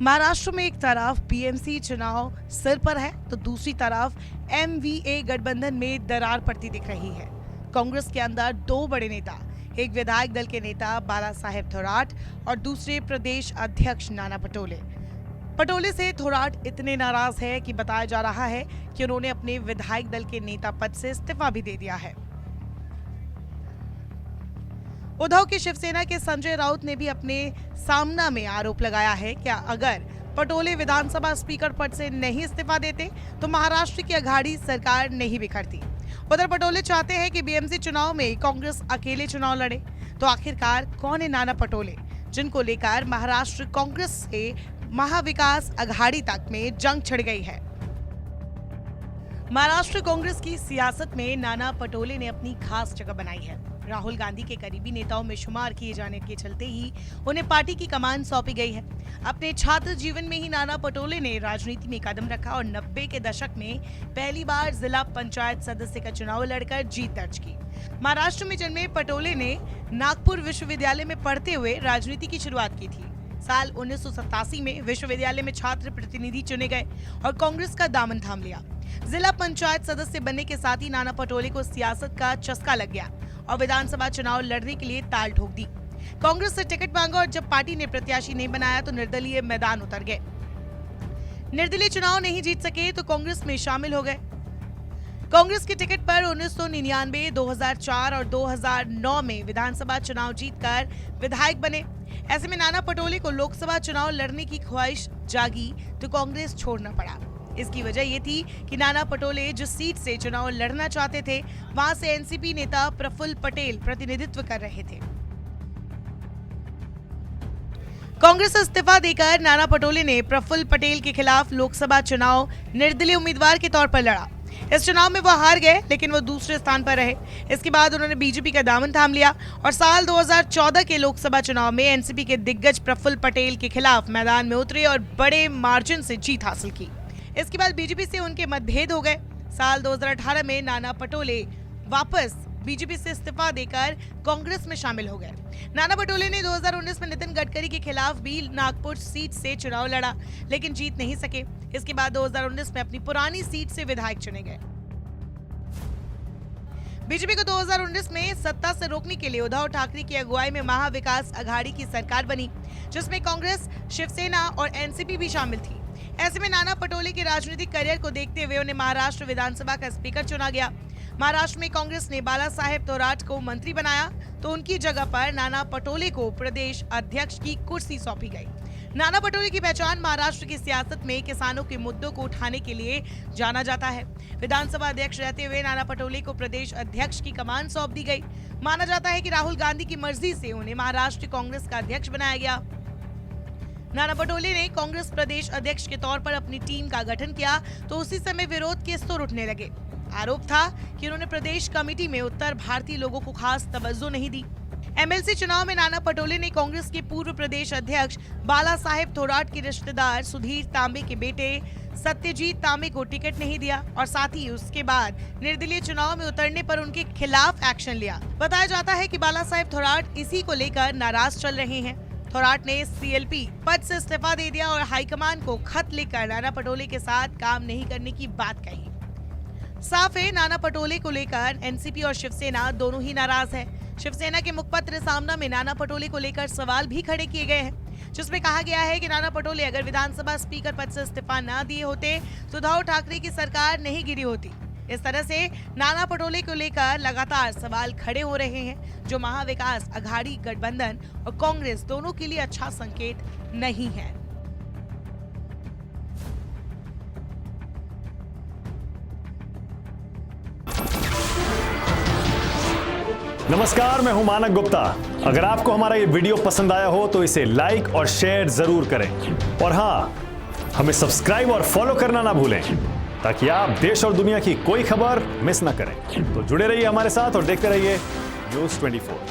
महाराष्ट्र में एक तरफ बीएमसी चुनाव सिर पर है तो दूसरी तरफ एमवीए गठबंधन में दरार पड़ती दिख रही है। कांग्रेस के अंदर दो बड़े नेता, एक विधायक दल के नेता बाला साहेब थोराट और दूसरे प्रदेश अध्यक्ष नाना पटोले से थोराट इतने नाराज है कि बताया जा रहा है कि उन्होंने अपने विधायक दल के नेता पद से इस्तीफा भी दे दिया है। उद्धव की शिवसेना के संजय राउत ने भी अपने सामना में आरोप लगाया है कि अगर पटोले विधानसभा स्पीकर पद से नहीं इस्तीफा देते तो महाराष्ट्र की अघाड़ी सरकार नहीं बिखरती। उधर पटोले चाहते हैं कि बीएमसी चुनाव में कांग्रेस अकेले चुनाव लड़े। तो आखिरकार कौन है नाना पटोले, जिनको लेकर महाराष्ट्र कांग्रेस से महाविकास अघाड़ी तक में जंग छिड़ गई है। महाराष्ट्र कांग्रेस की सियासत में नाना पटोले ने अपनी खास जगह बनाई है। राहुल गांधी के करीबी नेताओं में शुमार किए जाने के चलते ही उन्हें पार्टी की कमान सौंपी गई है। अपने छात्र जीवन में ही नाना पटोले ने राजनीति में कदम रखा और 90 के दशक में पहली बार जिला पंचायत सदस्य का चुनाव लड़कर जीत दर्ज की। महाराष्ट्र में जन्मे पटोले ने नागपुर विश्वविद्यालय में पढ़ते हुए राजनीति की शुरुआत की थी। साल 1987 में विश्वविद्यालय में छात्र प्रतिनिधि चुने गए और कांग्रेस का दामन थाम लिया। जिला पंचायत सदस्य बनने के साथ ही नाना पटोले को सियासत का चस्का लग गया और विधानसभा चुनाव लड़ने के लिए ताल ठोक दी। कांग्रेस से टिकट मांगा और जब पार्टी ने प्रत्याशी नहीं बनाया तो निर्दलीय मैदान उतर गए। निर्दलीय चुनाव नहीं जीत सके तो कांग्रेस में शामिल हो गए। कांग्रेस के टिकट पर 1999, 2004 और 2009 में विधानसभा चुनाव जीतकर विधायक बने। ऐसे में नाना पटोले को लोकसभा चुनाव लड़ने की ख्वाहिश जागी तो कांग्रेस छोड़ना पड़ा। इसकी वजह ये थी कि नाना पटोले जिस सीट से चुनाव लड़ना चाहते थे वहां से एनसीपी नेता प्रफुल्ल पटेल प्रतिनिधित्व कर रहे थे। कांग्रेस इस्तीफा देकर नाना पटोले ने प्रफुल्ल पटेल के खिलाफ लोकसभा चुनाव निर्दलीय उम्मीदवार के तौर पर लड़ा। इस चुनाव में वो हार गए, लेकिन वो दूसरे स्थान पर रहे। इसके बाद उन्होंने बीजेपी का दामन थाम लिया और साल 2014 के लोकसभा चुनाव में एनसीपी के दिग्गज प्रफुल्ल पटेल के खिलाफ मैदान में उतरे और बड़े मार्जिन से जीत हासिल की। इसके बाद बीजेपी से उनके मतभेद हो गए। साल 2018 में नाना पटोले वापस बीजेपी से इस्तीफा देकर कांग्रेस में शामिल हो गए। नाना पटोले ने 2019 में नितिन गडकरी के खिलाफ भी नागपुर सीट से चुनाव लड़ा, लेकिन जीत नहीं सके। इसके बाद 2019 में अपनी पुरानी सीट से विधायक चुने गए। बीजेपी को 2019 में सत्ता से रोकने के लिए उद्धव ठाकरे की अगुवाई में महाविकास अघाड़ी की सरकार बनी, जिसमें कांग्रेस, शिवसेना और एनसीपी भी शामिल थी। ऐसे में नाना पटोले के राजनीतिक करियर को देखते हुए उन्हें महाराष्ट्र विधानसभा का स्पीकर चुना गया। महाराष्ट्र में कांग्रेस ने बाला साहेब थोराट को मंत्री बनाया तो उनकी जगह पर नाना पटोले को प्रदेश अध्यक्ष की कुर्सी सौंपी गई। नाना पटोले की पहचान महाराष्ट्र की सियासत में किसानों के मुद्दों को उठाने के लिए जाना जाता है। विधानसभा अध्यक्ष रहते हुए नाना पटोले को प्रदेश अध्यक्ष की कमान सौंप दी गई। माना जाता है कि राहुल गांधी की मर्जी से उन्हें महाराष्ट्र कांग्रेस का अध्यक्ष बनाया गया। नाना पटोले ने कांग्रेस प्रदेश अध्यक्ष के तौर पर अपनी टीम का गठन किया तो उसी समय विरोध के सुर उठने लगे। आरोप था कि उन्होंने प्रदेश कमेटी में उत्तर भारतीय लोगों को खास तवज्जो नहीं दी। एमएलसी चुनाव में नाना पटोले ने कांग्रेस के पूर्व प्रदेश अध्यक्ष बाला साहेब थोराट के रिश्तेदार सुधीर तांबे के बेटे सत्यजीत तांबे को टिकट नहीं दिया और साथ ही उसके बाद निर्दलीय चुनाव में उतरने पर उनके खिलाफ एक्शन लिया। बताया जाता है कि बाला साहेब थोराट इसी को लेकर नाराज चल रहे हैं। थोराट ने सीएलपी पद से इस्तीफा दे दिया और हाईकमान को खत लिखकर नाना पटोले के साथ काम नहीं करने की बात कही। साफ है, नाना पटोले को लेकर एनसीपी और शिवसेना दोनों ही नाराज है। शिवसेना के मुखपत्र सामना में नाना पटोले को लेकर सवाल भी खड़े किए गए हैं, जिसमें कहा गया है कि नाना पटोले अगर विधानसभा स्पीकर पद से इस्तीफा न दिए होते तो उद्धव ठाकरे की सरकार नहीं गिरी होती। इस तरह से नाना पटोले को लेकर लगातार सवाल खड़े हो रहे हैं, जो महाविकास अघाड़ी गठबंधन और कांग्रेस दोनों के लिए अच्छा संकेत नहीं है। नमस्कार, मैं हूं मानक गुप्ता। अगर आपको हमारा ये वीडियो पसंद आया हो तो इसे लाइक और शेयर जरूर करें और हाँ, हमें सब्सक्राइब और फॉलो करना ना भूलें ताकि आप देश और दुनिया की कोई खबर मिस ना करें। तो जुड़े रहिए हमारे साथ और देखते रहिए न्यूज़ 24।